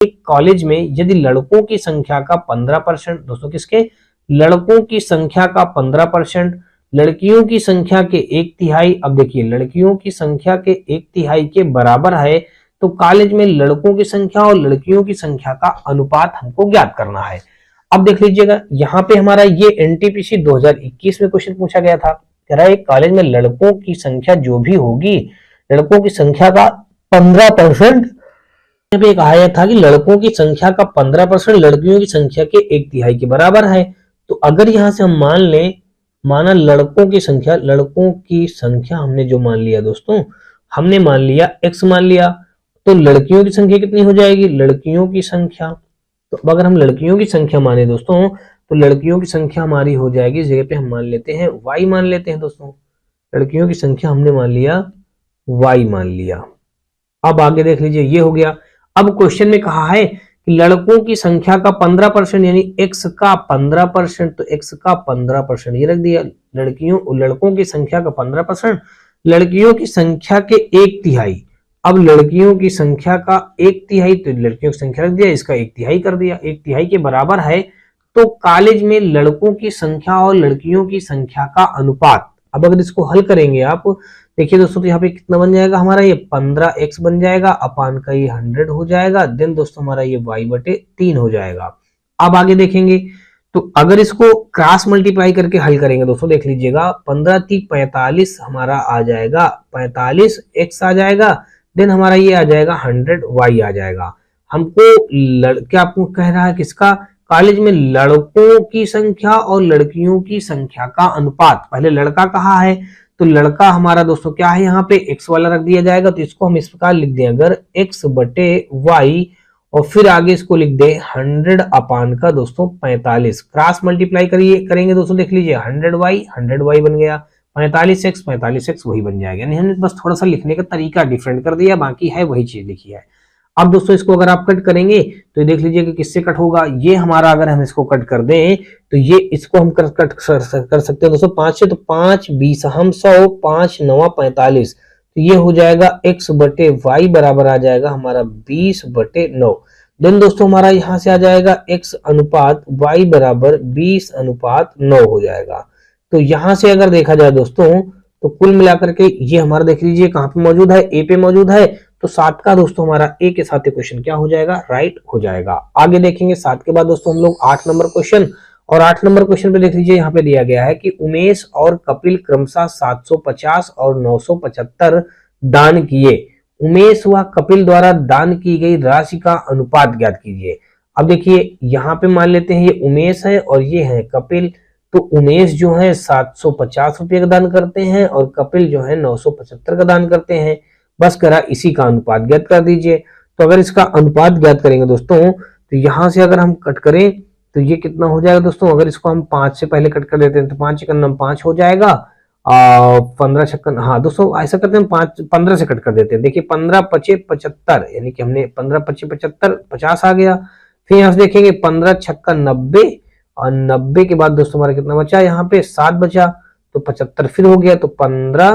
एक कॉलेज में यदि लड़कों की संख्या का 15%, दोस्तों किसके, लड़कों की संख्या का 15%, लड़कियों की संख्या के 1/3, अब देखिए लड़कियों की संख्या के 1/3 के बराबर है, तो कॉलेज में लड़कों की संख्या और लड़कियों की संख्या का अनुपात हमको ज्ञात करना है। अब देख लीजिएगा यहाँ पे हमारा ये एनटीपीसी 2021 में क्वेश्चन पूछा गया था। कह रहा है एक कॉलेज में लड़कों की संख्या जो भी होगी, लड़कों की संख्या का 15%, यहाँ पे कहा था कि लड़कों की संख्या का 15% लड़कियों की संख्या के 1/3 के बराबर है। तो अगर यहाँ से हम मान लें, माना लड़कों की संख्या हमने जो मान लिया दोस्तों, हमने मान लिया x मान लिया, तो लड़कियों की संख्या कितनी हो जाएगी, लड़कियों की संख्या, तो अगर हम लड़कियों की संख्या माने दोस्तों, तो लड़कियों की संख्या हमारी हो जाएगी, इस जगह पे हम मान लेते हैं y मान लेते हैं दोस्तों, लड़कियों की संख्या हमने मान लिया y मान लिया। अब आगे देख लीजिए, ये हो गया। अब क्वेश्चन में कहा है कि लड़कों की संख्या का 15% यानी x का 15%, तो x का 15% ये रख दिया, लड़कों की संख्या का 15%, लड़कियों की संख्या के 1/3, अब लड़कियों की संख्या का 1/3, तो लड़कियों की संख्या रख दिया, इसका 1/3 कर दिया, 1/3 के बराबर है, तो कॉलेज में लड़कों की संख्या और लड़कियों की संख्या का अनुपात। अब अगर इसको हल करेंगे आप, देखिए दोस्तों, तो यहाँ पे कितना बन जाएगा हमारा, ये 15x बन जाएगा, अपान का ये 100 हो जाएगा, देन दोस्तों हमारा ये y/3 हो जाएगा। अब आगे देखेंगे, तो अगर इसको क्रॉस मल्टीप्लाई करके हल करेंगे दोस्तों, देख लीजिएगा 15×3 45 हमारा आ जाएगा, 45x आ जाएगा, देन हमारा ये आ जाएगा 100y आ जाएगा। हमको क्या आपको कह रहा है, किसका, कॉलेज में लड़कों की संख्या और लड़कियों की संख्या का अनुपात। पहले लड़का कहा है, तो लड़का हमारा दोस्तों क्या है, यहाँ पे x वाला रख दिया जाएगा, तो इसको हम इस प्रकार लिख दें, अगर x/y और फिर आगे इसको लिख दें 100 अपान का दोस्तों 45, क्रॉस मल्टीप्लाई करेंगे दोस्तों, देख लीजिए 100y बन गया, 45x वही बन जाएगा। यानी हमने बस थोड़ा सा लिखने का तरीका डिफरेंट कर दिया, बाकी है वही चीज लिखी है। अब दोस्तों इसको अगर आप कट करेंगे तो देख लीजिए कि किससे कट होगा, ये हमारा अगर हम इसको कट कर दें तो ये इसको हम कट कर सकते हैं दोस्तों 5 से, तो 5 20 हम 100, 5 9 45, तो ये हो जाएगा x/y बराबर आ जाएगा हमारा 20/9। देन दोस्तों हमारा यहाँ से आ जाएगा x अनुपात y बराबर 20:9 हो जाएगा। तो यहाँ से अगर देखा जाए दोस्तों, तो कुल मिलाकर के ये हमारा देख लीजिए कहाँ पे मौजूद है, ए पे मौजूद है, तो 7 का दोस्तों हमारा ए के साथ क्वेश्चन क्या हो जाएगा, राइट हो जाएगा। आगे देखेंगे 7 के बाद दोस्तों हम लोग 8 नंबर क्वेश्चन, और 8 नंबर क्वेश्चन पे देख लीजिए, यहाँ पे दिया गया है कि उमेश और कपिल क्रमशः 750 और 975 दान किए, उमेश व कपिल द्वारा दान की गई राशि का अनुपात ज्ञात कीजिए। अब देखिए यहाँ पे मान लेते हैं ये उमेश है और ये है कपिल, तो उमेश जो है 750 रुपये का दान करते हैं और कपिल जो है 975 का दान करते हैं, बस करा इसी का अनुपात ज्ञात कर दीजिए। तो अगर इसका अनुपात ज्ञात करेंगे दोस्तों, तो यहां से अगर हम कट करें तो ये कितना हो जाएगा दोस्तों, अगर इसको हम 5 से पहले कट कर देते हैं तो 5 × 5 हो जाएगा, 15 छक्कन, हाँ दोस्तों ऐसा करते हैं, 15 से कट कर देते हैं, देखिए 15 × 5 = 75, यानी कि हमने 15 × 5 = 75, 50 आ गया। फिर यहाँ से देखेंगे 15 × 6 = 90, और 90 के बाद दोस्तों हमारा कितना बचा, यहाँ पे 7 बचा, तो 75 फिर हो गया, तो 15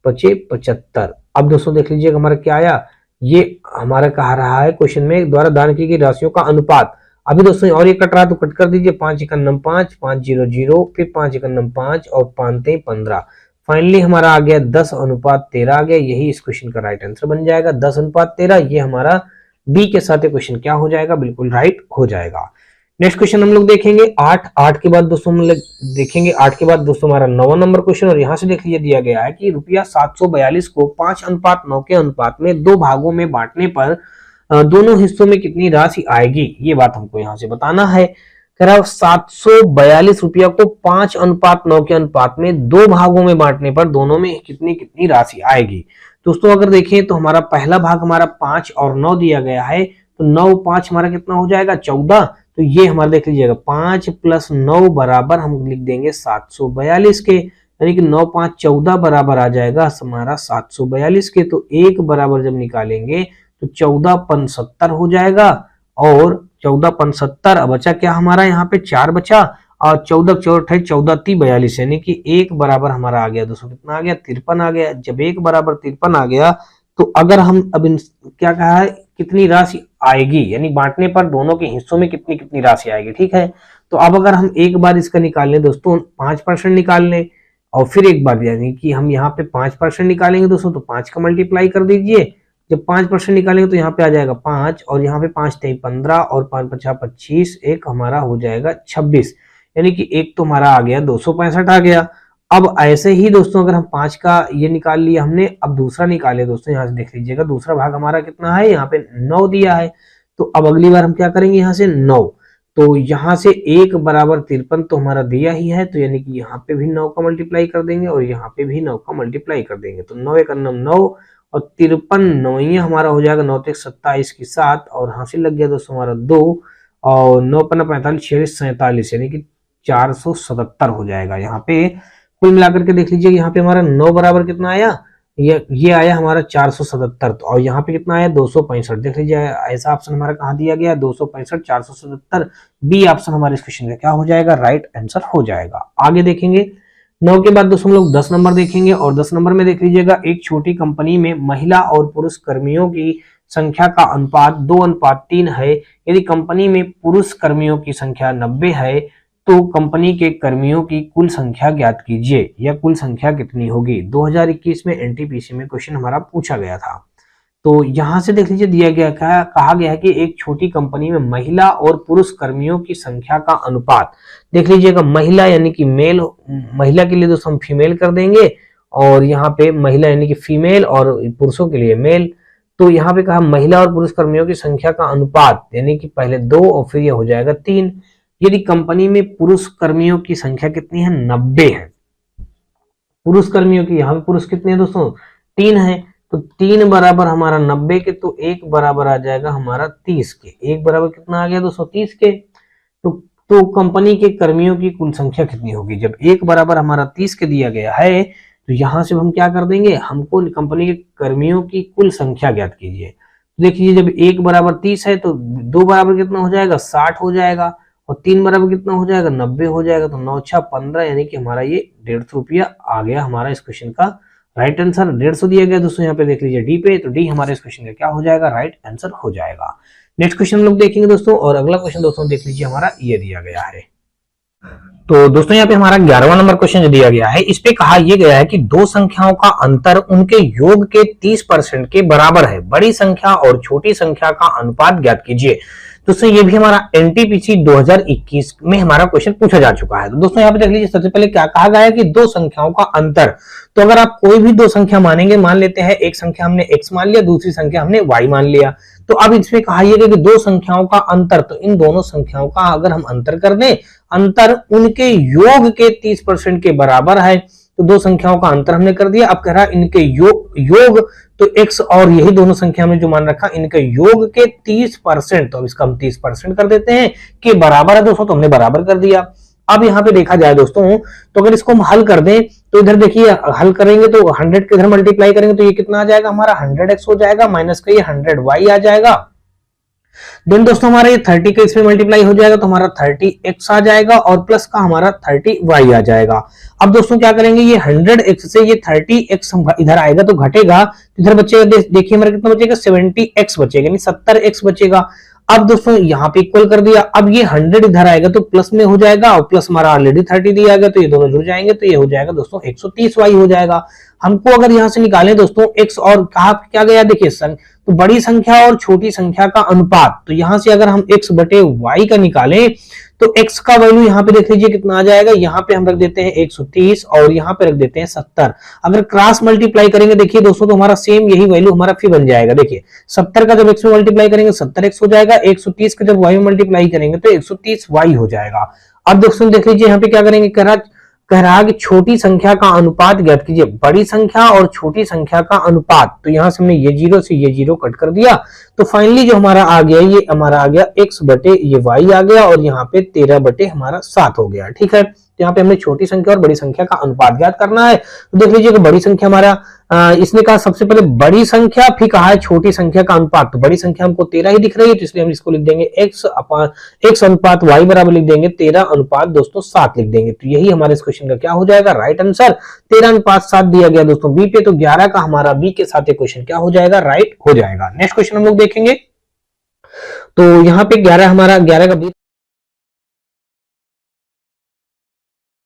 × 5 = 75। अब दोस्तों देख लीजिएगा हमारा क्या आया, ये हमारा कहा रहा है क्वेश्चन में द्वारा दान की गई राशियों का अनुपात। अभी दोस्तों और ये कट रहा है तो कट कर दीजिए, 5 × 5 5 0 0, फिर 5 × 5 और 5 × 15, फाइनली हमारा आ गया 10:13 आ गया, यही इस क्वेश्चन का राइट आंसर बन जाएगा 10:13। ये हमारा बी के साथ क्वेश्चन क्या हो जाएगा, बिल्कुल राइट हो जाएगा। नेक्स्ट क्वेश्चन हम लोग देखेंगे 8 के बाद दोस्तों हम लोग देखेंगे 8 के बाद दोस्तों हमारा 9वां नंबर क्वेश्चन, और यहाँ से देख लीजिए दिया गया है कि रुपया 742 को 5:9 के अनुपात में 2 भागों में बांटने पर दोनों हिस्सों में कितनी राशि आएगी, ये बात हमको यहाँ से बताना है। कह रहा है 742 रुपया को 5:9 के अनुपात में 2 भागों में बांटने पर दोनों में कितनी राशि आएगी। दोस्तों अगर देखें तो हमारा पहला भाग हमारा 5 और 9 दिया गया है, तो 9 5 हमारा कितना हो जाएगा 14, तो ये हमारा देख लीजिएगा 5 + 9 बराबर हम लिख देंगे 742 के, यानी कि 9 5 14 बराबर आ जाएगा हमारा 742 के। तो 1 बराबर जब निकालेंगे तो 14 × 70 हो जाएगा, और 14 × 70 बचा क्या हमारा यहाँ पे 4 बचा, और 14 × 4 = 14 × 3 = 42, यानी कि 1 बराबर हमारा आ गया दोस्तों, कितना आ गया 53 आ गया। जब 1 बराबर 53 आ गया, तो अगर हम अब क्या कहा है कितनी राशि आएगी, यानी बांटने पर दोनों के हिस्सों में कितनी कितनी राशि आएगी। ठीक है, तो अब अगर हम एक बार इसका निकाल लें दोस्तों 5% निकाल लें, और फिर एक बार यानी कि हम यहाँ पे 5% निकालेंगे दोस्तों, तो 5 का मल्टीप्लाई कर दीजिए। जब 5% निकालेंगे तो यहाँ पे आ जाएगा 5, और यहाँ पे 5 × 15 और 5 × 5 = 25, एक हमारा हो जाएगा 26, यानी कि एक तो हमारा आ गया 265 आ गया। अब ऐसे ही दोस्तों अगर हम 5 का ये निकाल लिया हमने, अब दूसरा निकाले दोस्तों, यहाँ से देख लीजिएगा दूसरा भाग हमारा कितना है, यहाँ पे 9 दिया है। तो अब अगली बार हम क्या करेंगे, यहाँ से 9, तो यहाँ से 1 बराबर 53 तो हमारा दिया ही है, तो यानी कि यहाँ पे भी 9 का मल्टीप्लाई कर देंगे और यहाँ पे भी 9 का मल्टीप्लाई कर देंगे। तो 9 × 1 = 9 और 53 9 हमारा हो जाएगा, 9 × 1 = 27 की 7, और हासिल लग गया दोस्तों हमारा 2, और 9 × 5 = 45, 6 × 47 यानी कि 477 हो जाएगा। यहाँ पे कुल मिलाकर के देख लीजिए, यहाँ पे हमारा 9 बराबर कितना आया, ये आया हमारा 477, और यहाँ पे कितना आया 265। देख लीजिए ऐसा ऑप्शन हमारा कहाँ दिया गया, 265 477, बी ऑप्शन हमारे इस क्वेश्चन का क्या हो जाएगा, राइट आंसर हो जाएगा। आगे देखेंगे 9 के बाद दोस्तों हम लोग 10 नंबर देखेंगे, और 10 नंबर में देख लीजिएगा, एक छोटी कंपनी में महिला और पुरुष कर्मियों की संख्या का अनुपात 2:3 है। यदि कंपनी में पुरुष कर्मियों की संख्या 90 है तो कंपनी के कर्मियों की कुल संख्या ज्ञात कीजिए। यह कुल संख्या कितनी होगी। 2021 में एनटीपीसी में क्वेश्चन हमारा पूछा गया था। तो यहाँ से देख लीजिए दिया गया कहा गया है कि एक छोटी कंपनी में महिला और पुरुष कर्मियों की संख्या का अनुपात, देख लीजिएगा महिला यानी कि मेल, महिला के लिए दोस्तों हम फीमेल कर देंगे, और यहाँ पे महिला यानी कि फीमेल और पुरुषों के लिए मेल। तो यहाँ पे कहा महिला और पुरुष कर्मियों की संख्या का अनुपात, यानी कि पहले 2 और फिर यह हो जाएगा 3। यदि कंपनी में पुरुष कर्मियों की संख्या कितनी है, 90 है। पुरुष कर्मियों की, यहाँ पे पुरुष कितने हैं दोस्तों, 3 है, तो 3 बराबर हमारा 90 के, तो 1 बराबर आ जाएगा हमारा 30 के। 1 बराबर कितना आ गया दोस्तों, 30 के। तो कंपनी के कर्मियों की कुल संख्या कितनी होगी। जब 1 बराबर हमारा 30 के दिया गया है, तो यहाँ से हम क्या कर देंगे, हमको कंपनी के कर्मियों की कुल संख्या ज्ञात कीजिए। देखिए जब 1 बराबर 30 है तो 2 बराबर कितना हो जाएगा, 60 हो जाएगा, और 3 बराबर कितना हो जाएगा, 90 हो जाएगा। तो 9 × 6 = 15, यानी कि हमारा ये 150 रुपया आ गया हमारा इस क्वेश्चन का राइट आंसर। 150 दिया गया दोस्तों यहाँ पे देख लीजिए डी पे, तो डी हमारे इस क्वेश्चन का क्या हो जाएगा, राइट आंसर हो जाएगा। नेक्स्ट क्वेश्चन हम लोग देखेंगे दोस्तों, और अगला क्वेश्चन दोस्तों देख लीजिए हमारा ये दिया गया है। तो दोस्तों यहाँ पे हमारा 11वां नंबर क्वेश्चन जो दिया गया है, इस पे कहा यह गया है कि दो संख्याओं का अंतर उनके योग के 30% के बराबर है। बड़ी संख्या और छोटी संख्या का अनुपात ज्ञात कीजिए। दोस्तों ये भी हमारा एनटीपीसी 2021 में हमारा क्वेश्चन पूछा जा चुका है। तो दोस्तों यहाँ पे देख लीजिए सबसे पहले क्या कहा गया है कि दो संख्याओं का अंतर। तो अगर आप कोई भी दो संख्या मानेंगे, मान लेते हैं एक संख्या हमने x मान लिया, दूसरी संख्या हमने y मान लिया, तो अब इसमें कहा यह कि दो संख्याओं का अंतर, तो इन दोनों संख्याओं का अगर हम अंतर कर दें, अंतर उनके योग के 30% के बराबर है। तो दो संख्याओं का अंतर हमने कर दिया। अब कह रहा है इनके योग तो x और यही दोनों संख्या में जो मान रखा इनके योग के 30%, तो अब इसका हम 30% कर देते हैं कि बराबर है दोस्तों, तो हमने बराबर कर दिया। अब यहाँ पे देखा जाए दोस्तों, तो अगर इसको हम हल कर दें तो इधर देखिए हल करेंगे तो 100 के इधर मल्टीप्लाई करेंगे तो ये कितना आ जाएगा हमारा 100x हो जाएगा, माइनस का ये 100y आ जाएगा। देन दोस्तों हमारा ये 30 का इसमें मल्टीप्लाई हो जाएगा तो हमारा 30x आ जाएगा और प्लस का हमारा 30y आ जाएगा। अब दोस्तों क्या करेंगे, ये 100x से ये 30x इधर आएगा तो घटेगा, इधर बचेगा, देखिए हमारा कितना बचेगा 70x बचेगा, यानी 70x बचेगा। अब दोस्तों यहाँ पे इक्वल कर दिया, अब ये 100 इधर आएगा तो प्लस में हो जाएगा और प्लस हमारा ऑलरेडी 30 दिया गया तो ये दोनों जुड़ जाएंगे, तो ये हो जाएगा दोस्तों 130y हो जाएगा। हमको अगर यहाँ से निकालें दोस्तों x और कहा क्या गया, देखिए तो बड़ी संख्या और छोटी संख्या का अनुपात, तो यहाँ से अगर हम x बटे y का निकालें तो x का वैल्यू यहाँ पे देख लीजिए कितना आ जाएगा, यहाँ पे हम रख देते हैं 130 और यहाँ पे रख देते हैं 70। अगर क्रॉस मल्टीप्लाई करेंगे देखिए दोस्तों तो हमारा सेम यही वैल्यू हमारा फिर बन जाएगा। देखिए 70 का जब x में मल्टीप्लाई करेंगे 70x हो जाएगा, 130 का जब y में मल्टीप्लाई करेंगे तो 130y हो जाएगा। अब दोस्तों देख लीजिए यहाँ पे क्या करेंगे, कह रहा है कि छोटी संख्या का अनुपात ज्ञात कीजिए। बड़ी संख्या और छोटी संख्या का अनुपात, तो यहाँ से हमने ये 0 से ये 0 कट कर दिया, तो फाइनली जो हमारा आ गया ये हमारा आ गया x बटे ये y आ गया और यहाँ पे 13 बटे हमारा 7 हो गया। ठीक है, तो यहाँ पे हमने छोटी संख्या और बड़ी संख्या का अनुपात ज्ञात करना है। तो देख लीजिए कि बड़ी संख्या हमारा इसने कहा सबसे पहले बड़ी संख्या, फिर कहा है छोटी संख्या का अनुपात। तो बड़ी संख्या हमको 13 ही दिख रही है, तो इसलिए हम इसको लिख देंगे x अनुपात y बराबर लिख देंगे 13 अनुपात दोस्तों 7 लिख देंगे। तो यही हमारे इस क्वेश्चन का क्या हो जाएगा, राइट आंसर 13 अनुपात 7 दिया गया दोस्तों बी पे। तो 11 का हमारा बी के साथ क्वेश्चन क्या हो जाएगा, राइट हो जाएगा। नेक्स्ट क्वेश्चन हम लोग देखेंगे। तो यहाँ पे 11 हमारा 11 का बी